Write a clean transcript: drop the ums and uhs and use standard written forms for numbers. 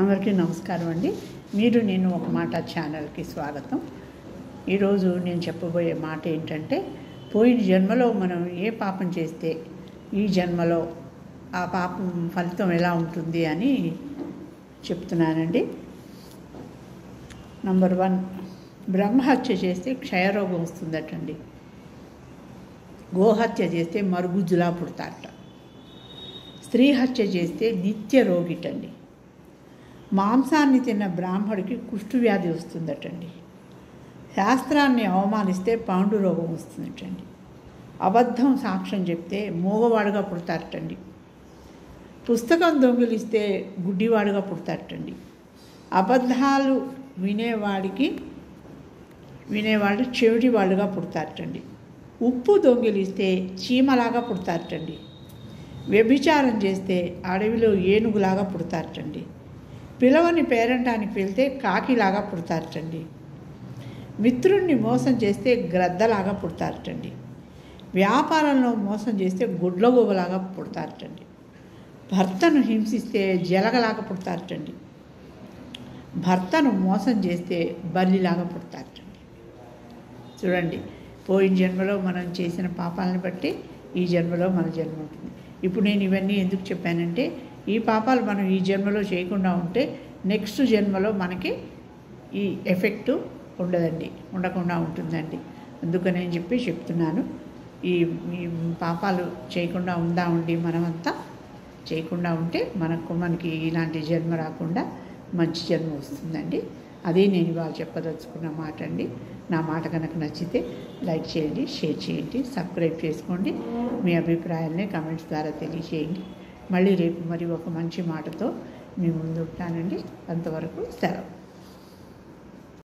అందరికీ నమస్కారం అండి. మీరు నేను ఒక మాట ఛానల్కి స్వాగతం. ఈరోజు నేను చెప్పబోయే మాట ఏంటంటే, పోయిన జన్మలో మనం ఏ పాపం చేస్తే ఈ జన్మలో ఆ పాపం ఫలితం ఎలా ఉంటుంది అని చెప్తున్నానండి. నంబర్ 1, బ్రహ్మహత్య చేస్తే క్షయరోగం వస్తుందటండి. గోహత్య చేస్తే మరుగుజ్జులా పుడతారట. స్త్రీ హత్య చేస్తే నిత్య రోగిటండి. మాంసాన్ని తిన్న బ్రాహ్మడికి కుష్ఠవ్యాధి వస్తుందటండి. శాస్త్రాన్ని అవమానిస్తే పాండు రోగం వస్తుందటండి. అబద్ధం సాక్ష్యం చెప్తే మూగవాడుగా పుడతారటండి. పుస్తకం దొంగిలిస్తే గుడ్డివాడుగా పుడతారటండి. అబద్ధాలు వినేవాళ్ళు చెవిటివాళ్ళుగా పుడతారటండి. ఉప్పు దొంగిలిస్తే చీమలాగా పుడతారటండి. వ్యభిచారం చేస్తే అడవిలో ఏనుగులాగా పుడతారటండి. పిలవని పేరంటానికి వెళ్తే కాకిలాగా పుడతారటండి. మిత్రుణ్ణి మోసం చేస్తే గ్రద్దలాగా పుడతారటండి. వ్యాపారంలో మోసం చేస్తే గుడ్లగోబలాగా పుడతారటండి. భర్తను హింసిస్తే జలగలాగా పుడతారటండి. భర్తను మోసం చేస్తే బల్లిలాగా పుడతారటండి. చూడండి, పోయిన జన్మలో మనం చేసిన పాపాలను బట్టి ఈ జన్మలో మన జన్మ ఉంటుంది. ఇప్పుడు నేను ఇవన్నీ ఎందుకు చెప్పానంటే, ఈ పాపాలు మనం ఈ జన్మలో చేయకుండా ఉంటే నెక్స్ట్ జన్మలో మనకి ఈ ఎఫెక్టు ఉండకుండా ఉంటుందండి. అందుకని చెప్తున్నాను. ఈ పాపాలు చేయకుండా ఉందామండి. మనమంతా చేయకుండా ఉంటే మనకి ఇలాంటి జన్మ రాకుండా మంచి జన్మ వస్తుందండి. అదే నేను ఇవాళ చెప్పదలుచుకున్న మాట అండి. నా మాట కనుక నచ్చితే లైక్ చేయండి, షేర్ చేయండి, సబ్స్క్రైబ్ చేసుకోండి. మీ అభిప్రాయాల్ని కామెంట్స్ ద్వారా తెలియజేయండి. మళ్ళీ రేపు మరి ఒక మంచి మాటతో మీ ముందు ఉంటానండి. అంతవరకు సెలవు.